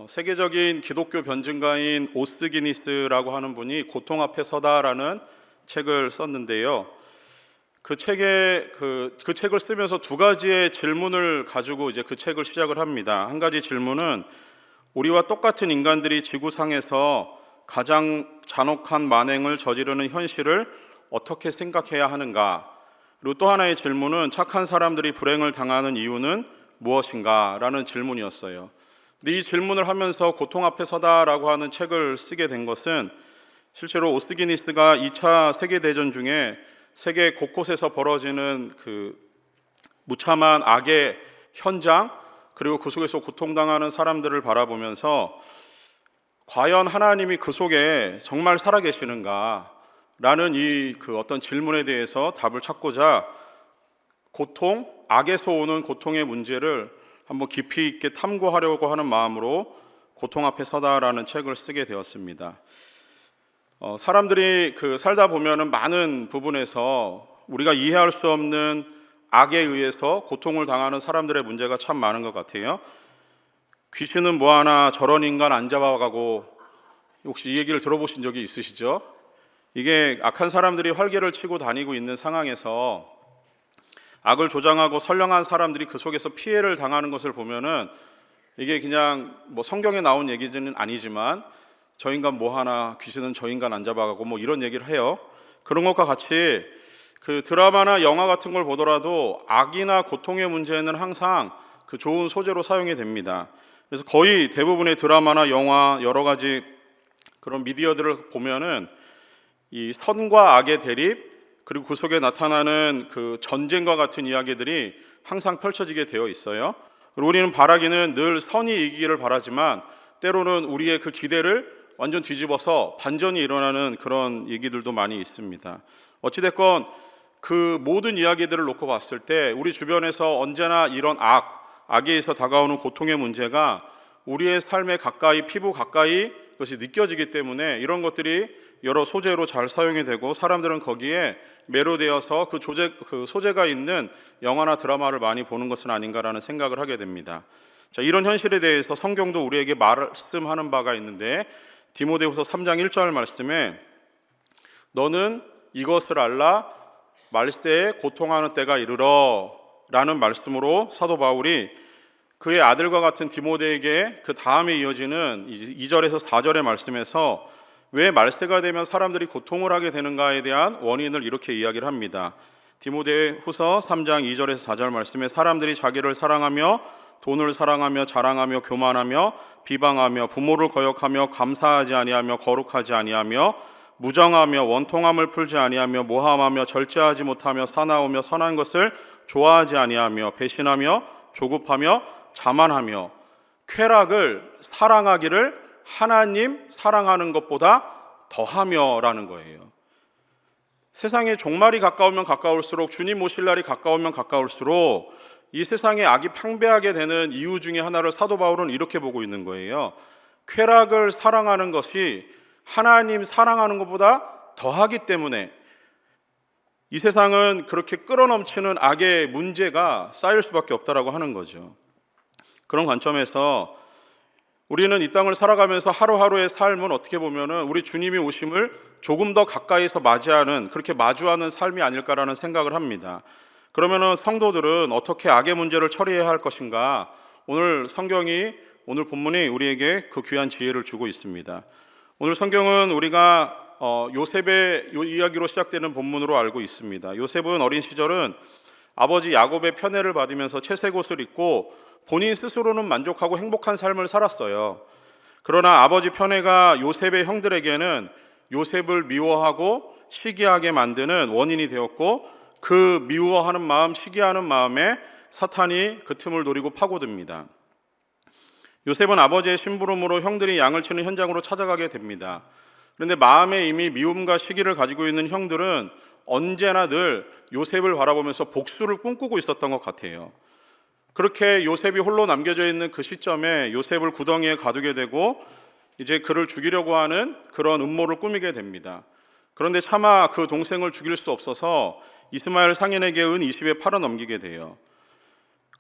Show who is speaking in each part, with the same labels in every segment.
Speaker 1: 세계적인 기독교 변증가인 오스기니스라고 하는 분이 고통 앞에 서다라는 책을 썼는데요. 그 책을 쓰면서 두 가지의 질문을 가지고 이제 그 책을 시작을 합니다. 한 가지 질문은 우리와 똑같은 인간들이 지구상에서 가장 잔혹한 만행을 저지르는 현실을 어떻게 생각해야 하는가? 그리고 또 하나의 질문은 착한 사람들이 불행을 당하는 이유는 무엇인가? 라는 질문이었어요. 근데 이 질문을 하면서 고통 앞에 서다라고 하는 책을 쓰게 된 것은 실제로 오스기니스가 2차 세계대전 중에 세계 곳곳에서 벌어지는 그 무참한 악의 현장, 그리고 그 속에서 고통당하는 사람들을 바라보면서 과연 하나님이 그 속에 정말 살아계시는가? 라는 어떤 질문에 대해서 답을 찾고자 고통, 악에서 오는 고통의 문제를 한번 깊이 있게 탐구하려고 하는 마음으로 고통 앞에 서다라는 책을 쓰게 되었습니다. 사람들이 살다 보면은 많은 부분에서 우리가 이해할 수 없는 악에 의해서 고통을 당하는 사람들의 문제가 참 많은 것 같아요. 귀신은 뭐하나 저런 인간 안 잡아가고, 혹시 이 얘기를 들어보신 적이 있으시죠? 이게 악한 사람들이 활개를 치고 다니고 있는 상황에서 악을 조장하고 선량한 사람들이 그 속에서 피해를 당하는 것을 보면은 이게 그냥 성경에 나온 얘기는 아니지만 저 인간 뭐하나, 귀신은 저 인간 안 잡아가고 이런 얘기를 해요. 그런 것과 같이 그 드라마나 영화 같은 걸 보더라도 악이나 고통의 문제는 항상 그 좋은 소재로 사용이 됩니다. 그래서 거의 대부분의 드라마나 영화, 여러 가지 그런 미디어들을 보면은 이 선과 악의 대립, 그리고 그 속에 나타나는 그 전쟁과 같은 이야기들이 항상 펼쳐지게 되어 있어요. 그리고 우리는 바라기는 늘 선이 이기기를 바라지만 때로는 우리의 그 기대를 완전 뒤집어서 반전이 일어나는 그런 얘기들도 많이 있습니다. 어찌됐건 그 모든 이야기들을 놓고 봤을 때 우리 주변에서 언제나 이런 악에 의해서 다가오는 고통의 문제가 우리의 삶에 가까이, 피부 가까이 그것이 느껴지기 때문에 이런 것들이 여러 소재로 잘 사용이 되고 사람들은 거기에 매료되어서 그 소재가 있는 영화나 드라마를 많이 보는 것은 아닌가라는 생각을 하게 됩니다. 자, 이런 현실에 대해서 성경도 우리에게 말씀하는 바가 있는데 디모데후서 3장 1절 말씀에 너는 이것을 알라 말세에 고통하는 때가 이르러 라는 말씀으로 사도 바울이 그의 아들과 같은 디모데에게 그 다음에 이어지는 2절에서 4절의 말씀에서 왜 말세가 되면 사람들이 고통을 하게 되는가에 대한 원인을 이렇게 이야기를 합니다. 디모데후서 3장 2절에서 4절 말씀에 사람들이 자기를 사랑하며 돈을 사랑하며 자랑하며 교만하며 비방하며 부모를 거역하며 감사하지 아니하며 거룩하지 아니하며 무정하며 원통함을 풀지 아니하며 모함하며 절제하지 못하며 사나우며 선한 것을 좋아하지 아니하며 배신하며 조급하며 자만하며 쾌락을 사랑하기를 하나님 사랑하는 것보다 더하며 라는 거예요. 세상에 종말이 가까우면 가까울수록, 주님 오실 날이 가까우면 가까울수록 이 세상에 악이 팽배하게 되는 이유 중에 하나를 사도 바울은 이렇게 보고 있는 거예요. 쾌락을 사랑하는 것이 하나님 사랑하는 것보다 더하기 때문에 이 세상은 그렇게 끌어넘치는 악의 문제가 쌓일 수밖에 없다라고 하는 거죠. 그런 관점에서 우리는 이 땅을 살아가면서 하루하루의 삶은 어떻게 보면은 우리 주님이 오심을 조금 더 가까이서 맞이하는, 그렇게 마주하는 삶이 아닐까라는 생각을 합니다. 그러면은 성도들은 어떻게 악의 문제를 처리해야 할 것인가? 오늘 본문이 우리에게 그 귀한 지혜를 주고 있습니다. 오늘 성경은 우리가 요셉의 이야기로 시작되는 본문으로 알고 있습니다. 요셉은 어린 시절은 아버지 야곱의 편애를 받으면서 채색 옷을 입고 본인 스스로는 만족하고 행복한 삶을 살았어요. 그러나 아버지 편애가 요셉의 형들에게는 요셉을 미워하고 시기하게 만드는 원인이 되었고, 그 미워하는 마음, 시기하는 마음에 사탄이 그 틈을 노리고 파고듭니다. 요셉은 아버지의 심부름으로 형들이 양을 치는 현장으로 찾아가게 됩니다. 그런데 마음에 이미 미움과 시기를 가지고 있는 형들은 언제나 늘 요셉을 바라보면서 복수를 꿈꾸고 있었던 것 같아요. 그렇게 요셉이 홀로 남겨져 있는 그 시점에 요셉을 구덩이에 가두게 되고 이제 그를 죽이려고 하는 그런 음모를 꾸미게 됩니다. 그런데 차마 그 동생을 죽일 수 없어서 이스마엘 상인에게 은 20에 팔아 넘기게 돼요.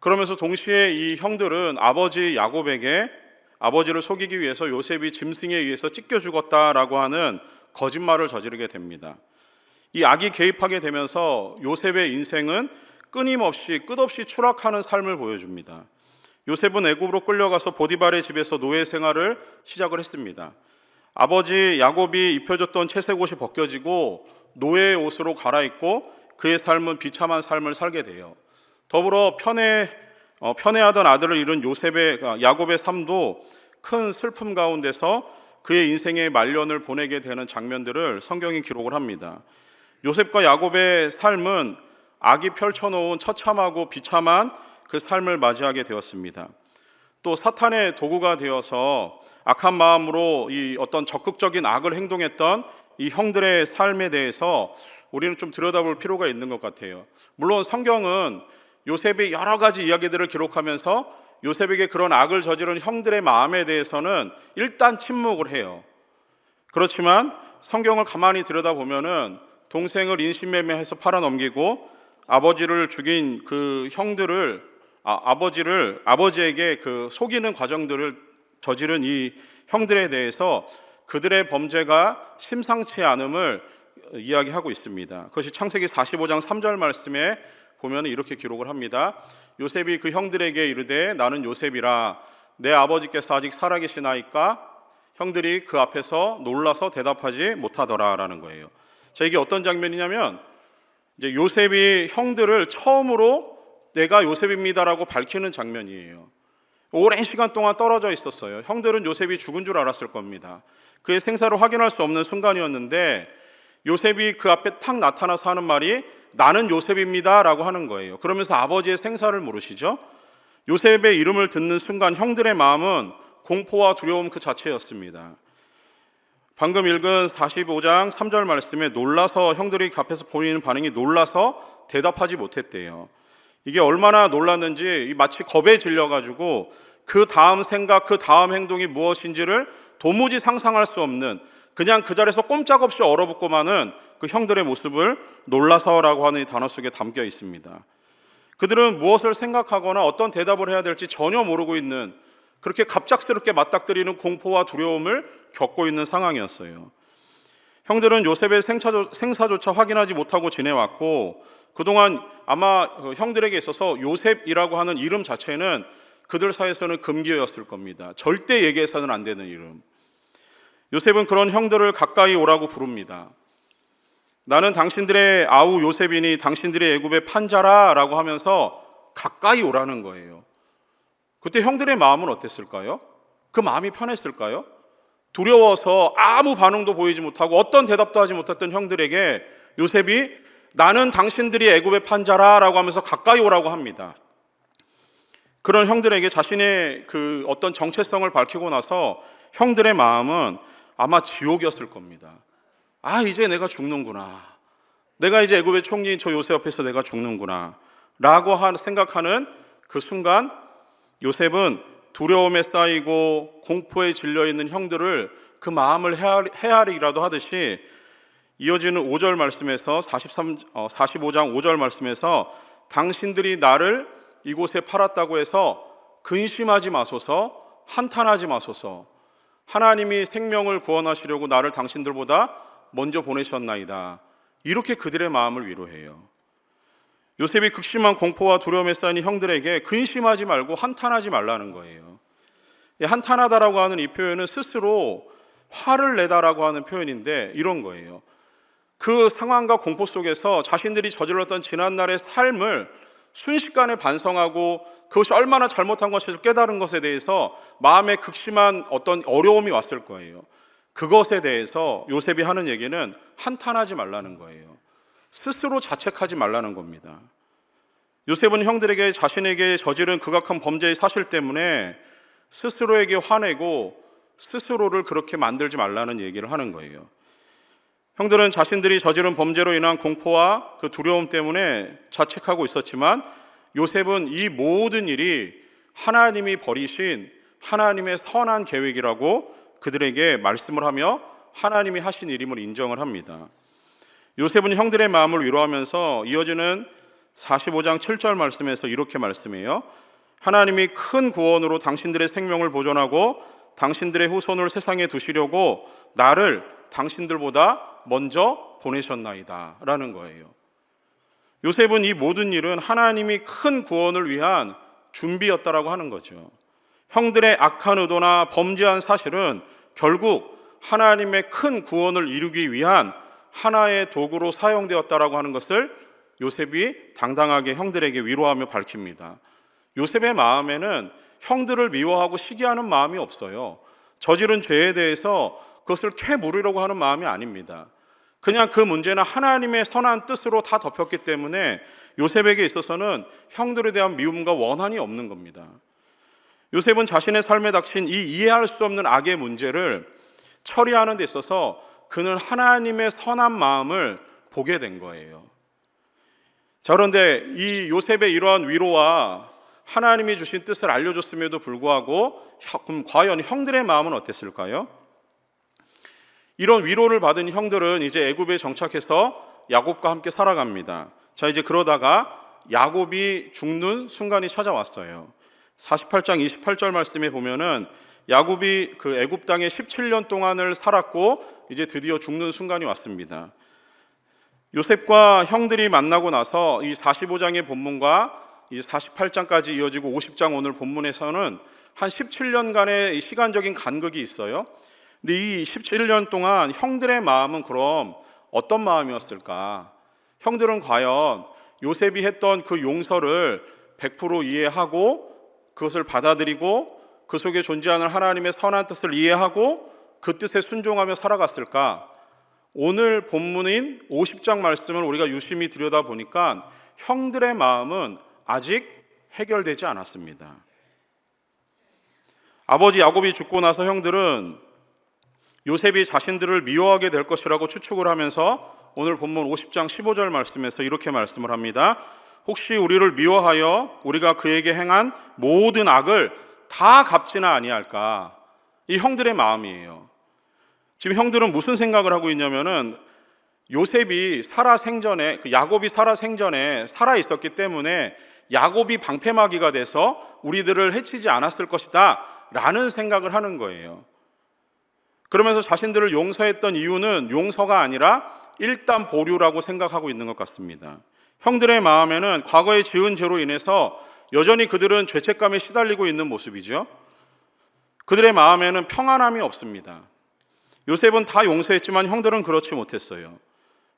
Speaker 1: 그러면서 동시에 이 형들은 아버지 야곱에게 아버지를 속이기 위해서 요셉이 짐승에 의해서 찢겨 죽었다라고 하는 거짓말을 저지르게 됩니다. 이 악이 개입하게 되면서 요셉의 인생은 끊임없이 끝없이 추락하는 삶을 보여줍니다. 요셉은 애굽으로 끌려가서 보디발의 집에서 노예 생활을 시작을 했습니다. 아버지 야곱이 입혀줬던 채색 옷이 벗겨지고 노예의 옷으로 갈아입고 그의 삶은 비참한 삶을 살게 돼요. 더불어 편애하던 아들을 잃은 야곱의 삶도 큰 슬픔 가운데서 그의 인생의 말년을 보내게 되는 장면들을 성경이 기록을 합니다. 요셉과 야곱의 삶은 악이 펼쳐놓은 처참하고 비참한 그 삶을 맞이하게 되었습니다. 또 사탄의 도구가 되어서 악한 마음으로 이 어떤 적극적인 악을 행동했던 이 형들의 삶에 대해서 우리는 좀 들여다볼 필요가 있는 것 같아요. 물론 성경은 요셉의 여러 가지 이야기들을 기록하면서 요셉에게 그런 악을 저지른 형들의 마음에 대해서는 일단 침묵을 해요. 그렇지만 성경을 가만히 들여다보면은 동생을 인신매매해서 팔아넘기고 아버지를 죽인 그 형들을 아버지에게 그 속이는 과정들을 저지른 이 형들에 대해서 그들의 범죄가 심상치 않음을 이야기하고 있습니다. 그것이 창세기 45장 3절 말씀에 보면 이렇게 기록을 합니다. 요셉이 그 형들에게 이르되 나는 요셉이라 내 아버지께서 아직 살아계시나이까? 형들이 그 앞에서 놀라서 대답하지 못하더라라는 거예요. 자, 이게 어떤 장면이냐면 이제 요셉이 형들을 처음으로 내가 요셉입니다라고 밝히는 장면이에요. 오랜 시간 동안 떨어져 있었어요. 형들은 요셉이 죽은 줄 알았을 겁니다. 그의 생사를 확인할 수 없는 순간이었는데 요셉이 그 앞에 탁 나타나서 하는 말이 나는 요셉입니다 라고 하는 거예요. 그러면서 아버지의 생사를 물으시죠. 요셉의 이름을 듣는 순간 형들의 마음은 공포와 두려움 그 자체였습니다. 방금 읽은 45장 3절 말씀에 놀라서 형들이 앞에서 보이는 반응이 놀라서 대답하지 못했대요. 이게 얼마나 놀랐는지 마치 겁에 질려가지고 그 다음 생각, 그 다음 행동이 무엇인지를 도무지 상상할 수 없는 그냥 그 자리에서 꼼짝없이 얼어붙고 마는 그 형들의 모습을 놀라서라고 하는 이 단어 속에 담겨 있습니다. 그들은 무엇을 생각하거나 어떤 대답을 해야 될지 전혀 모르고 있는 그렇게 갑작스럽게 맞닥뜨리는 공포와 두려움을 겪고 있는 상황이었어요. 형들은 요셉의 생사조차 확인하지 못하고 지내왔고 그동안 아마 형들에게 있어서 요셉이라고 하는 이름 자체는 그들 사이에서는 금기어였을 겁니다. 절대 얘기해서는 안 되는 이름. 요셉은 그런 형들을 가까이 오라고 부릅니다. 나는 당신들의 아우 요셉이니 당신들의 애굽의 판자라 라고 하면서 가까이 오라는 거예요. 그때 형들의 마음은 어땠을까요? 그 마음이 편했을까요? 두려워서 아무 반응도 보이지 못하고 어떤 대답도 하지 못했던 형들에게 요셉이 나는 당신들이 애굽의 판자라 라고 하면서 가까이 오라고 합니다. 그런 형들에게 자신의 그 어떤 정체성을 밝히고 나서 형들의 마음은 아마 지옥이었을 겁니다. 이제 내가 죽는구나. 내가 이제 애굽의 총리인 저 요셉 앞에서 내가 죽는구나 라고 생각하는 그 순간 요셉은 두려움에 쌓이고 공포에 질려있는 형들을 그 마음을 헤아리기라도 하듯이 이어지는 5절 말씀에서 45장 5절 말씀에서 당신들이 나를 이곳에 팔았다고 해서 근심하지 마소서, 한탄하지 마소서. 하나님이 생명을 구원하시려고 나를 당신들보다 먼저 보내셨나이다. 이렇게 그들의 마음을 위로해요. 요셉이 극심한 공포와 두려움에 쌓인 형들에게 근심하지 말고 한탄하지 말라는 거예요. 한탄하다라고 하는 이 표현은 스스로 화를 내다라고 하는 표현인데 이런 거예요. 그 상황과 공포 속에서 자신들이 저질렀던 지난날의 삶을 순식간에 반성하고 그것이 얼마나 잘못한 것을 깨달은 것에 대해서 마음에 극심한 어떤 어려움이 왔을 거예요. 그것에 대해서 요셉이 하는 얘기는 한탄하지 말라는 거예요. 스스로 자책하지 말라는 겁니다. 요셉은 형들에게 자신에게 저지른 극악한 범죄의 사실 때문에 스스로에게 화내고 스스로를 그렇게 만들지 말라는 얘기를 하는 거예요. 형들은 자신들이 저지른 범죄로 인한 공포와 그 두려움 때문에 자책하고 있었지만 요셉은 이 모든 일이 하나님이 버리신 하나님의 선한 계획이라고 그들에게 말씀을 하며 하나님이 하신 일임을 인정을 합니다. 요셉은 형들의 마음을 위로하면서 이어지는 45장 7절 말씀에서 이렇게 말씀해요. 하나님이 큰 구원으로 당신들의 생명을 보존하고 당신들의 후손을 세상에 두시려고 나를 당신들보다 먼저 보내셨나이다 라는 거예요. 요셉은 이 모든 일은 하나님이 큰 구원을 위한 준비였다라고 하는 거죠. 형들의 악한 의도나 범죄한 사실은 결국 하나님의 큰 구원을 이루기 위한 하나의 도구로 사용되었다라고 하는 것을 요셉이 당당하게 형들에게 위로하며 밝힙니다. 요셉의 마음에는 형들을 미워하고 시기하는 마음이 없어요. 저지른 죄에 대해서 그것을 캐물으려고 하는 마음이 아닙니다. 그냥 그 문제는 하나님의 선한 뜻으로 다 덮였기 때문에 요셉에게 있어서는 형들에 대한 미움과 원한이 없는 겁니다. 요셉은 자신의 삶에 닥친 이 이해할 수 없는 악의 문제를 처리하는 데 있어서 그는 하나님의 선한 마음을 보게 된 거예요. 자, 그런데 이 요셉의 이러한 위로와 하나님이 주신 뜻을 알려줬음에도 불구하고 그럼 과연 형들의 마음은 어땠을까요? 이런 위로를 받은 형들은 이제 애굽에 정착해서 야곱과 함께 살아갑니다. 자, 이제 그러다가 야곱이 죽는 순간이 찾아왔어요. 48장 28절 말씀에 보면은 야곱이 그 애굽 땅에 17년 동안을 살았고 이제 드디어 죽는 순간이 왔습니다. 요셉과 형들이 만나고 나서 이 45장의 본문과 이 48장까지 이어지고 50장 오늘 본문에서는 한 17년간의 이 시간적인 간극이 있어요. 근데 이 17년 동안 형들의 마음은 그럼 어떤 마음이었을까? 형들은 과연 요셉이 했던 그 용서를 100% 이해하고 그것을 받아들이고 그 속에 존재하는 하나님의 선한 뜻을 이해하고 그 뜻에 순종하며 살아갔을까? 오늘 본문인 50장 말씀을 우리가 유심히 들여다보니까 형들의 마음은 아직 해결되지 않았습니다. 아버지 야곱이 죽고 나서 형들은 요셉이 자신들을 미워하게 될 것이라고 추측을 하면서 오늘 본문 50장 15절 말씀에서 이렇게 말씀을 합니다. 혹시 우리를 미워하여 우리가 그에게 행한 모든 악을 다 갚지는 아니할까? 이 형들의 마음이에요. 지금 형들은 무슨 생각을 하고 있냐면은 요셉이 살아 생전에 야곱이 살아 생전에 살아 있었기 때문에 야곱이 방패막이가 돼서 우리들을 해치지 않았을 것이다 라는 생각을 하는 거예요. 그러면서 자신들을 용서했던 이유는 용서가 아니라 일단 보류라고 생각하고 있는 것 같습니다. 형들의 마음에는 과거에 지은 죄로 인해서 여전히 그들은 죄책감에 시달리고 있는 모습이죠. 그들의 마음에는 평안함이 없습니다. 요셉은 다 용서했지만 형들은 그렇지 못했어요.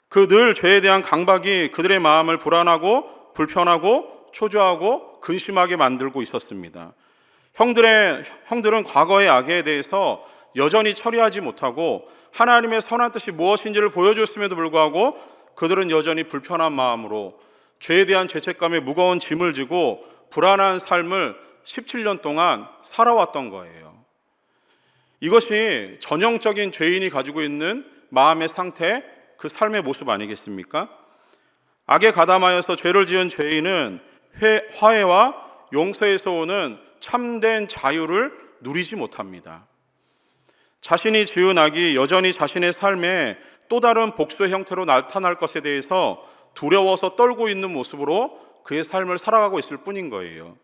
Speaker 1: 그 늘 죄에 대한 강박이 그들의 마음을 불안하고 불편하고 초조하고 근심하게 만들고 있었습니다. 형들은 과거의 악에 대해서 여전히 처리하지 못하고 하나님의 선한 뜻이 무엇인지를 보여줬음에도 불구하고 그들은 여전히 불편한 마음으로 죄에 대한 죄책감에 무거운 짐을 지고 불안한 삶을 17년 동안 살아왔던 거예요. 이것이 전형적인 죄인이 가지고 있는 마음의 상태, 그 삶의 모습 아니겠습니까? 악에 가담하여서 죄를 지은 죄인은 화해와 용서에서 오는 참된 자유를 누리지 못합니다. 자신이 지은 악이 여전히 자신의 삶에 또 다른 복수의 형태로 나타날 것에 대해서 두려워서 떨고 있는 모습으로 그의 삶을 살아가고 있을 뿐인 거예요.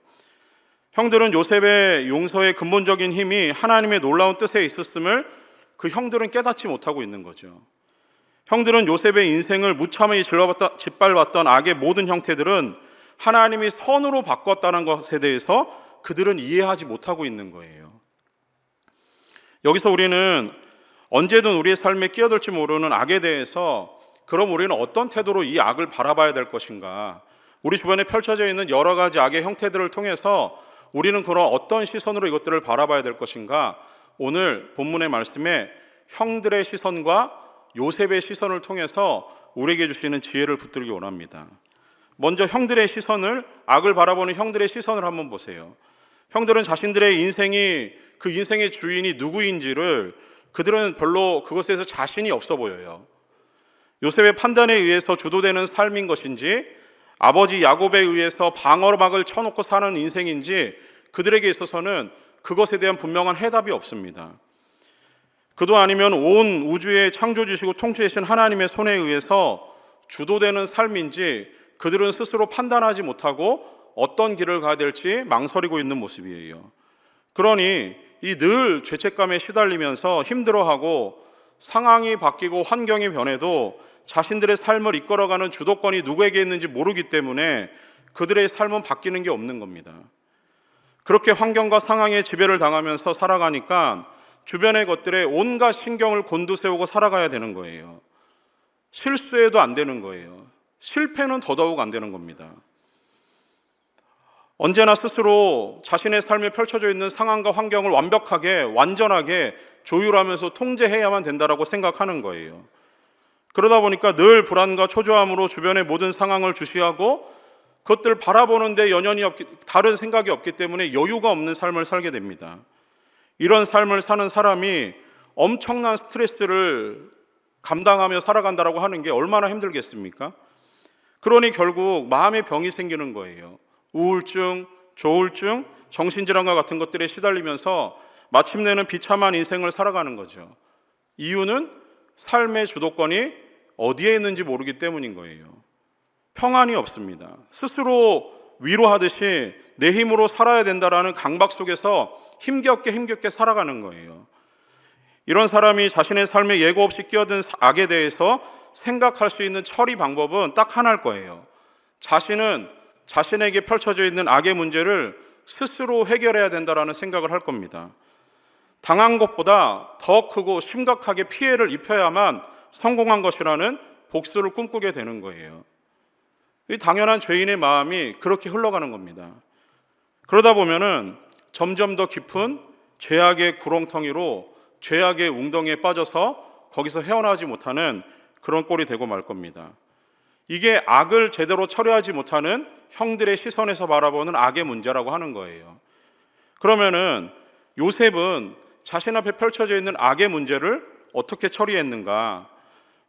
Speaker 1: 형들은 요셉의 용서의 근본적인 힘이 하나님의 놀라운 뜻에 있었음을 그 형들은 깨닫지 못하고 있는 거죠. 형들은 요셉의 인생을 무참히 짓밟았던 악의 모든 형태들은 하나님이 선으로 바꿨다는 것에 대해서 그들은 이해하지 못하고 있는 거예요. 여기서 우리는 언제든 우리의 삶에 끼어들지 모르는 악에 대해서 그럼 우리는 어떤 태도로 이 악을 바라봐야 될 것인가? 우리 주변에 펼쳐져 있는 여러 가지 악의 형태들을 통해서 우리는 그런 어떤 시선으로 이것들을 바라봐야 될 것인가? 오늘 본문의 말씀에 형들의 시선과 요셉의 시선을 통해서 우리에게 주시는 지혜를 붙들기 원합니다. 먼저 형들의 시선을, 악을 바라보는 형들의 시선을 한번 보세요. 형들은 자신들의 인생이, 그 인생의 주인이 누구인지를 그들은 별로 그것에서 자신이 없어 보여요. 요셉의 판단에 의해서 주도되는 삶인 것인지 아버지 야곱에 의해서 방어막을 쳐놓고 사는 인생인지 그들에게 있어서는 그것에 대한 분명한 해답이 없습니다. 그도 아니면 온 우주의 창조주시고 통치하신 하나님의 손에 의해서 주도되는 삶인지 그들은 스스로 판단하지 못하고 어떤 길을 가야 될지 망설이고 있는 모습이에요. 그러니 이 늘 죄책감에 시달리면서 힘들어하고 상황이 바뀌고 환경이 변해도 자신들의 삶을 이끌어가는 주도권이 누구에게 있는지 모르기 때문에 그들의 삶은 바뀌는 게 없는 겁니다. 그렇게 환경과 상황에 지배를 당하면서 살아가니까 주변의 것들에 온갖 신경을 곤두세우고 살아가야 되는 거예요. 실수해도 안 되는 거예요. 실패는 더더욱 안 되는 겁니다. 언제나 스스로 자신의 삶에 펼쳐져 있는 상황과 환경을 완벽하게, 완전하게 조율하면서 통제해야만 된다라고 생각하는 거예요. 그러다 보니까 늘 불안과 초조함으로 주변의 모든 상황을 주시하고 그것들을 바라보는데 연연히 다른 생각이 없기 때문에 여유가 없는 삶을 살게 됩니다. 이런 삶을 사는 사람이 엄청난 스트레스를 감당하며 살아간다라고 하는 게 얼마나 힘들겠습니까? 그러니 결국 마음의 병이 생기는 거예요. 우울증, 조울증, 정신질환과 같은 것들에 시달리면서 마침내는 비참한 인생을 살아가는 거죠. 이유는 삶의 주도권이 어디에 있는지 모르기 때문인 거예요. 평안이 없습니다. 스스로 위로하듯이 내 힘으로 살아야 된다라는 강박 속에서 힘겹게 살아가는 거예요. 이런 사람이 자신의 삶에 예고 없이 끼어든 악에 대해서 생각할 수 있는 처리 방법은 딱 하나일 거예요. 자신은 자신에게 펼쳐져 있는 악의 문제를 스스로 해결해야 된다라는 생각을 할 겁니다. 당한 것보다 더 크고 심각하게 피해를 입혀야만 성공한 것이라는 복수를 꿈꾸게 되는 거예요. 이 당연한 죄인의 마음이 그렇게 흘러가는 겁니다. 그러다 보면은 점점 더 깊은 죄악의 구렁텅이로 죄악의 웅덩이에 빠져서 거기서 헤어나오지 못하는 그런 꼴이 되고 말 겁니다. 이게 악을 제대로 처리하지 못하는 형들의 시선에서 바라보는 악의 문제라고 하는 거예요. 그러면은 요셉은 자신 앞에 펼쳐져 있는 악의 문제를 어떻게 처리했는가?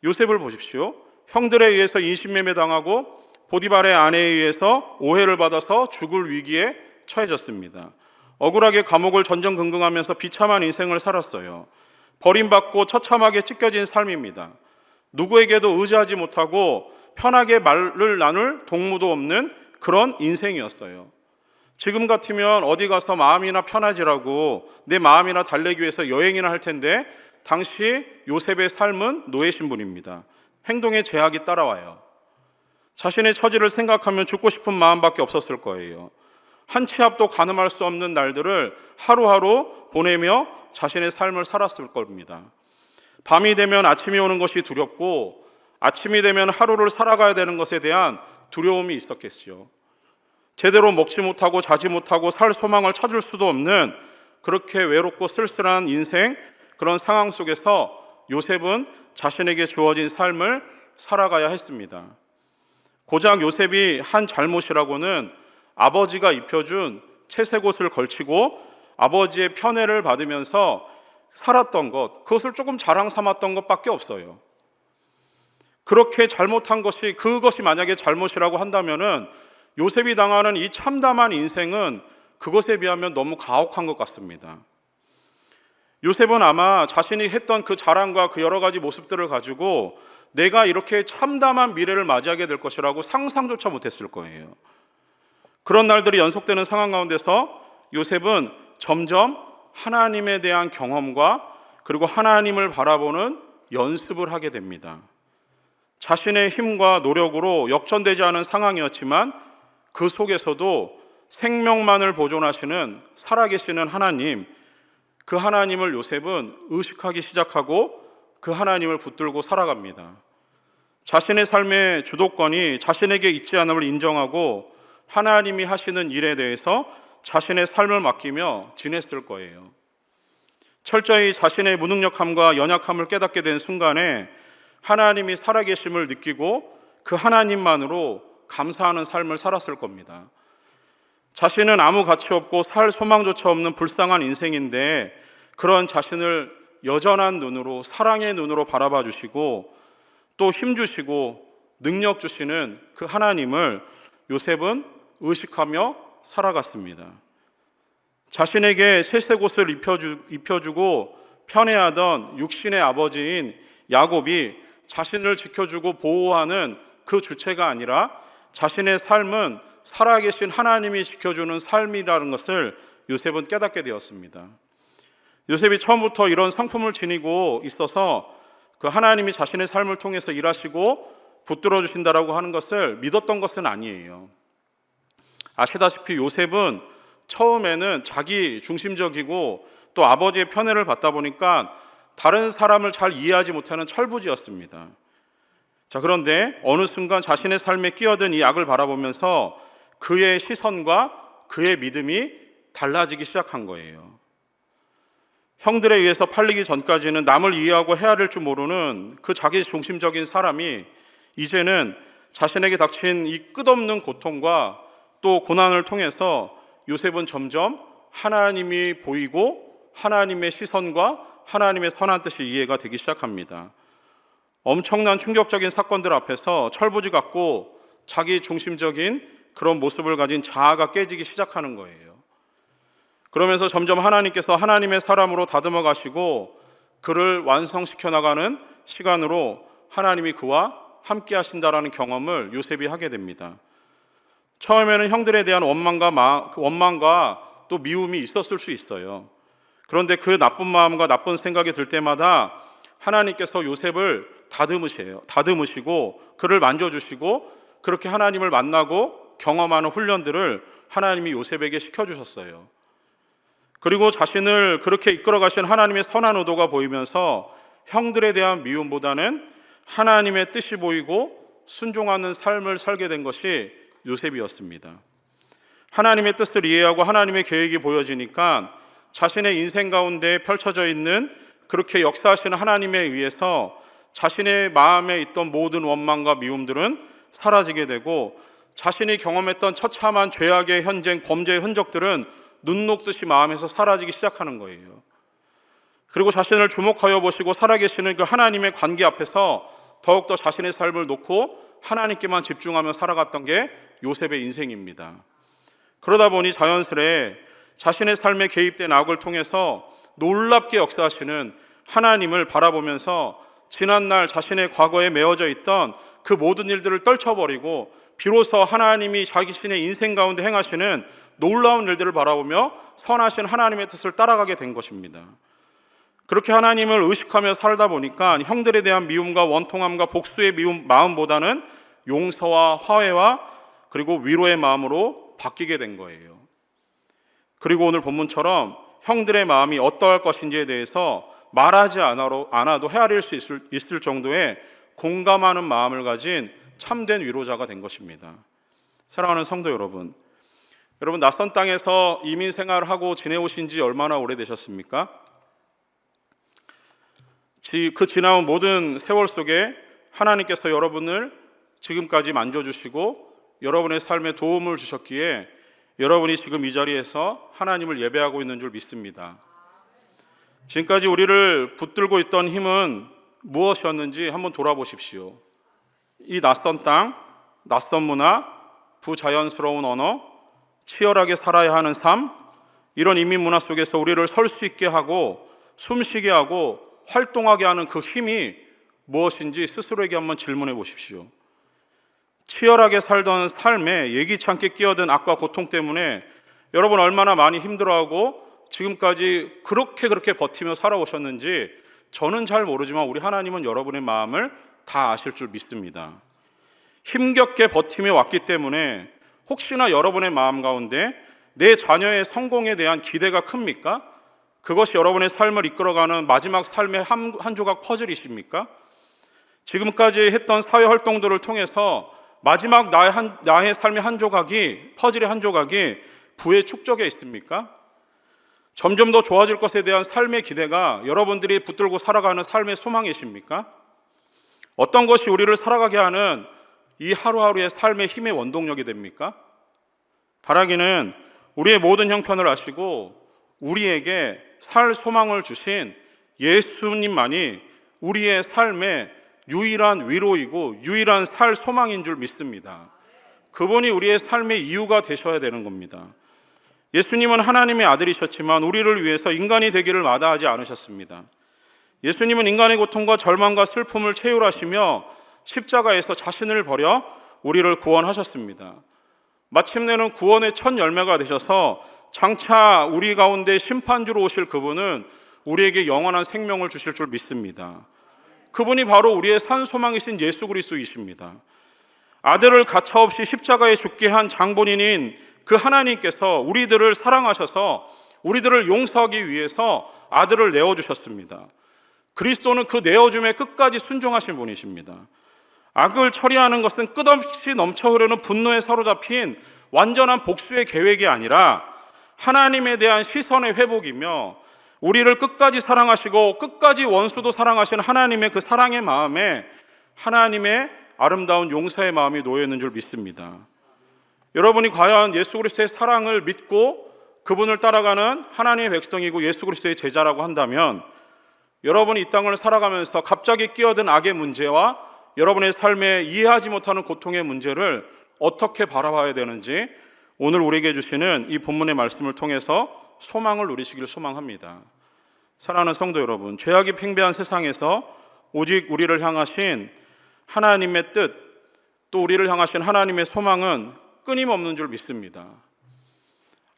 Speaker 1: 요셉을 보십시오. 형들에 의해서 인신매매 당하고 보디발의 아내에 의해서 오해를 받아서 죽을 위기에 처해졌습니다. 억울하게 감옥을 전전긍긍하면서 비참한 인생을 살았어요. 버림받고 처참하게 찢겨진 삶입니다. 누구에게도 의지하지 못하고 편하게 말을 나눌 동무도 없는 그런 인생이었어요. 지금 같으면 어디 가서 마음이나 편하지라고 내 마음이나 달래기 위해서 여행이나 할 텐데 당시 요셉의 삶은 노예 신분입니다. 행동에 제약이 따라와요. 자신의 처지를 생각하면 죽고 싶은 마음밖에 없었을 거예요. 한 치 앞도 가늠할 수 없는 날들을 하루하루 보내며 자신의 삶을 살았을 겁니다. 밤이 되면 아침이 오는 것이 두렵고 아침이 되면 하루를 살아가야 되는 것에 대한 두려움이 있었겠지요. 제대로 먹지 못하고 자지 못하고 살 소망을 찾을 수도 없는 그렇게 외롭고 쓸쓸한 인생, 그런 상황 속에서 요셉은 자신에게 주어진 삶을 살아가야 했습니다. 고작 요셉이 한 잘못이라고는 아버지가 입혀준 채색옷을 걸치고 아버지의 편애를 받으면서 살았던 것, 그것을 조금 자랑 삼았던 것밖에 없어요. 그렇게 잘못한 것이, 그것이 만약에 잘못이라고 한다면은 요셉이 당하는 이 참담한 인생은 그것에 비하면 너무 가혹한 것 같습니다. 요셉은 아마 자신이 했던 그 자랑과 그 여러 가지 모습들을 가지고 내가 이렇게 참담한 미래를 맞이하게 될 것이라고 상상조차 못했을 거예요. 그런 날들이 연속되는 상황 가운데서 요셉은 점점 하나님에 대한 경험과 그리고 하나님을 바라보는 연습을 하게 됩니다. 자신의 힘과 노력으로 역전되지 않은 상황이었지만 그 속에서도 생명만을 보존하시는 살아계시는 하나님, 그 하나님을 요셉은 의식하기 시작하고 그 하나님을 붙들고 살아갑니다. 자신의 삶의 주도권이 자신에게 있지 않음을 인정하고 하나님이 하시는 일에 대해서 자신의 삶을 맡기며 지냈을 거예요. 철저히 자신의 무능력함과 연약함을 깨닫게 된 순간에 하나님이 살아계심을 느끼고 그 하나님만으로 감사하는 삶을 살았을 겁니다. 자신은 아무 가치 없고 살 소망조차 없는 불쌍한 인생인데 그런 자신을 여전한 눈으로, 사랑의 눈으로 바라봐 주시고 또 힘 주시고 능력 주시는 그 하나님을 요셉은 의식하며 살아갔습니다. 자신에게 채색옷을 입혀주고 편애하던 육신의 아버지인 야곱이 자신을 지켜주고 보호하는 그 주체가 아니라 자신의 삶은 살아계신 하나님이 지켜주는 삶이라는 것을 요셉은 깨닫게 되었습니다. 요셉이 처음부터 이런 성품을 지니고 있어서 그 하나님이 자신의 삶을 통해서 일하시고 붙들어 주신다라고 하는 것을 믿었던 것은 아니에요. 아시다시피 요셉은 처음에는 자기 중심적이고 또 아버지의 편애를 받다 보니까 다른 사람을 잘 이해하지 못하는 철부지였습니다. 자, 그런데 어느 순간 자신의 삶에 끼어든 이 악을 바라보면서 그의 시선과 그의 믿음이 달라지기 시작한 거예요. 형들에 의해서 팔리기 전까지는 남을 이해하고 헤아릴 줄 모르는 그 자기 중심적인 사람이 이제는 자신에게 닥친 이 끝없는 고통과 또 고난을 통해서 요셉은 점점 하나님이 보이고 하나님의 시선과 하나님의 선한 뜻이 이해가 되기 시작합니다. 엄청난 충격적인 사건들 앞에서 철부지 같고 자기 중심적인 그런 모습을 가진 자아가 깨지기 시작하는 거예요. 그러면서 점점 하나님께서 하나님의 사람으로 다듬어 가시고 그를 완성시켜 나가는 시간으로 하나님이 그와 함께 하신다라는 경험을 요셉이 하게 됩니다. 처음에는 형들에 대한 원망과 또 미움이 있었을 수 있어요. 그런데 그 나쁜 마음과 나쁜 생각이 들 때마다 하나님께서 요셉을 다듬으시고 그를 만져주시고 그렇게 하나님을 만나고 경험하는 훈련들을 하나님이 요셉에게 시켜주셨어요. 그리고 자신을 그렇게 이끌어 가신 하나님의 선한 의도가 보이면서 형들에 대한 미움보다는 하나님의 뜻이 보이고 순종하는 삶을 살게 된 것이 요셉이었습니다. 하나님의 뜻을 이해하고 하나님의 계획이 보여지니까 자신의 인생 가운데 펼쳐져 있는 그렇게 역사하시는 하나님에 의해서 자신의 마음에 있던 모든 원망과 미움들은 사라지게 되고 자신이 경험했던 처참한 죄악의 현장, 범죄의 흔적들은 눈 녹듯이 마음에서 사라지기 시작하는 거예요. 그리고 자신을 주목하여 보시고 살아계시는 그 하나님의 관계 앞에서 더욱더 자신의 삶을 놓고 하나님께만 집중하며 살아갔던 게 요셉의 인생입니다. 그러다 보니 자연스레 자신의 삶에 개입된 악을 통해서 놀랍게 역사하시는 하나님을 바라보면서 지난날 자신의 과거에 메어져 있던 그 모든 일들을 떨쳐버리고 비로소 하나님이 자신의 인생 가운데 행하시는 놀라운 일들을 바라보며 선하신 하나님의 뜻을 따라가게 된 것입니다. 그렇게 하나님을 의식하며 살다 보니까 형들에 대한 미움과 원통함과 복수의 마음보다는 용서와 화해와 그리고 위로의 마음으로 바뀌게 된 거예요. 그리고 오늘 본문처럼 형들의 마음이 어떠할 것인지에 대해서 말하지 않아도 헤아릴 수 있을 정도의 공감하는 마음을 가진 참된 위로자가 된 것입니다. 사랑하는 성도 여러분, 낯선 땅에서 이민 생활을 하고 지내오신 지 얼마나 오래되셨습니까? 그 지나온 모든 세월 속에 하나님께서 여러분을 지금까지 만져주시고 여러분의 삶에 도움을 주셨기에 여러분이 지금 이 자리에서 하나님을 예배하고 있는 줄 믿습니다. 지금까지 우리를 붙들고 있던 힘은 무엇이었는지 한번 돌아보십시오. 이 낯선 땅, 낯선 문화, 부자연스러운 언어, 치열하게 살아야 하는 삶, 이런 이민 문화 속에서 우리를 설 수 있게 하고 숨쉬게 하고 활동하게 하는 그 힘이 무엇인지 스스로에게 한번 질문해 보십시오. 치열하게 살던 삶에 예기치 않게 끼어든 악과 고통 때문에 여러분 얼마나 많이 힘들어하고 지금까지 그렇게 버티며 살아오셨는지 저는 잘 모르지만 우리 하나님은 여러분의 마음을 다 아실 줄 믿습니다. 힘겹게 버티며 왔기 때문에 혹시나 여러분의 마음 가운데 내 자녀의 성공에 대한 기대가 큽니까? 그것이 여러분의 삶을 이끌어가는 마지막 삶의 한 조각 퍼즐이십니까? 지금까지 했던 사회 활동들을 통해서 마지막 나의 삶의 한 조각이, 퍼즐의 한 조각이 부의 축적에 있습니까? 점점 더 좋아질 것에 대한 삶의 기대가 여러분들이 붙들고 살아가는 삶의 소망이십니까? 어떤 것이 우리를 살아가게 하는 이 하루하루의 삶의 힘의 원동력이 됩니까? 바라기는 우리의 모든 형편을 아시고 우리에게 살 소망을 주신 예수님만이 우리의 삶의 유일한 위로이고 유일한 살 소망인 줄 믿습니다. 그분이 우리의 삶의 이유가 되셔야 되는 겁니다. 예수님은 하나님의 아들이셨지만 우리를 위해서 인간이 되기를 마다하지 않으셨습니다. 예수님은 인간의 고통과 절망과 슬픔을 체휼하시며 십자가에서 자신을 버려 우리를 구원하셨습니다. 마침내는 구원의 첫 열매가 되셔서 장차 우리 가운데 심판주로 오실 그분은 우리에게 영원한 생명을 주실 줄 믿습니다. 그분이 바로 우리의 산 소망이신 예수 그리스도이십니다. 아들을 가차없이 십자가에 죽게 한 장본인인 그 하나님께서 우리들을 사랑하셔서 우리들을 용서하기 위해서 아들을 내어주셨습니다. 그리스도는 그 내어줌에 끝까지 순종하신 분이십니다. 악을 처리하는 것은 끝없이 넘쳐 흐르는 분노에 사로잡힌 완전한 복수의 계획이 아니라 하나님에 대한 시선의 회복이며 우리를 끝까지 사랑하시고 끝까지 원수도 사랑하시는 하나님의 그 사랑의 마음에 하나님의 아름다운 용서의 마음이 놓여 있는 줄 믿습니다. 여러분이 과연 예수 그리스도의 사랑을 믿고 그분을 따라가는 하나님의 백성이고 예수 그리스도의 제자라고 한다면 여러분이 이 땅을 살아가면서 갑자기 끼어든 악의 문제와 여러분의 삶에 이해하지 못하는 고통의 문제를 어떻게 바라봐야 되는지 오늘 우리에게 주시는 이 본문의 말씀을 통해서 소망을 누리시길 소망합니다. 사랑하는 성도 여러분, 죄악이 팽배한 세상에서 오직 우리를 향하신 하나님의 뜻, 또 우리를 향하신 하나님의 소망은 끊임없는 줄 믿습니다.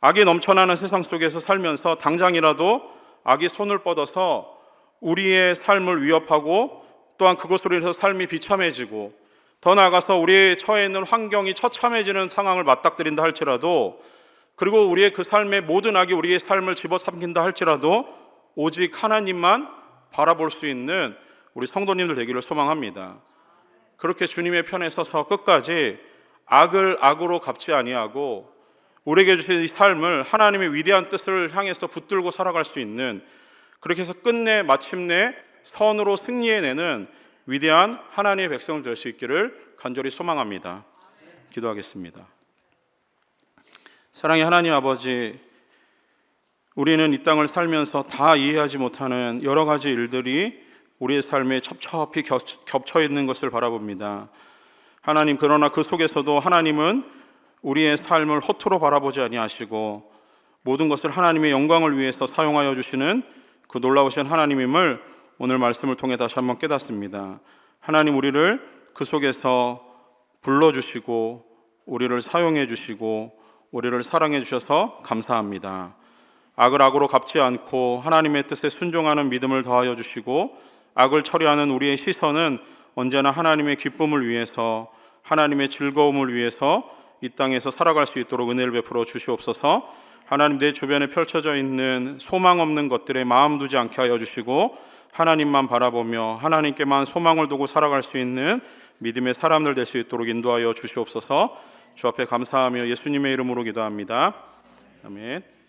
Speaker 1: 악이 넘쳐나는 세상 속에서 살면서 당장이라도 악이 손을 뻗어서 우리의 삶을 위협하고 또한 그것으로 인해서 삶이 비참해지고 더 나아가서 우리의 처해 있는 환경이 처참해지는 상황을 맞닥뜨린다 할지라도 그리고 우리의 그 삶의 모든 악이 우리의 삶을 집어삼킨다 할지라도 오직 하나님만 바라볼 수 있는 우리 성도님들 되기를 소망합니다. 그렇게 주님의 편에 서서 끝까지 악을 악으로 갚지 아니하고 우리에게 주신 이 삶을 하나님의 위대한 뜻을 향해서 붙들고 살아갈 수 있는, 그렇게 해서 끝내 마침내 선으로 승리해내는 위대한 하나님의 백성을 될 수 있기를 간절히 소망합니다. 기도하겠습니다. 사랑의 하나님 아버지, 우리는 이 땅을 살면서 다 이해하지 못하는 여러 가지 일들이 우리의 삶에 첩첩히 겹쳐 있는 것을 바라봅니다. 하나님, 그러나 그 속에서도 하나님은 우리의 삶을 허투루 바라보지 아니하시고 모든 것을 하나님의 영광을 위해서 사용하여 주시는 그 놀라우신 하나님임을 오늘 말씀을 통해 다시 한번 깨닫습니다. 하나님, 우리를 그 속에서 불러주시고 우리를 사용해 주시고 우리를 사랑해 주셔서 감사합니다. 악을 악으로 갚지 않고 하나님의 뜻에 순종하는 믿음을 더하여 주시고 악을 처리하는 우리의 시선은 언제나 하나님의 기쁨을 위해서, 하나님의 즐거움을 위해서 이 땅에서 살아갈 수 있도록 은혜를 베풀어 주시옵소서. 하나님, 내 주변에 펼쳐져 있는 소망 없는 것들에 마음 두지 않게 하여 주시고 하나님만 바라보며 하나님께만 소망을 두고 살아갈 수 있는 믿음의 사람들 될 수 있도록 인도하여 주시옵소서. 주 앞에 감사하며 예수님의 이름으로 기도합니다. 아멘.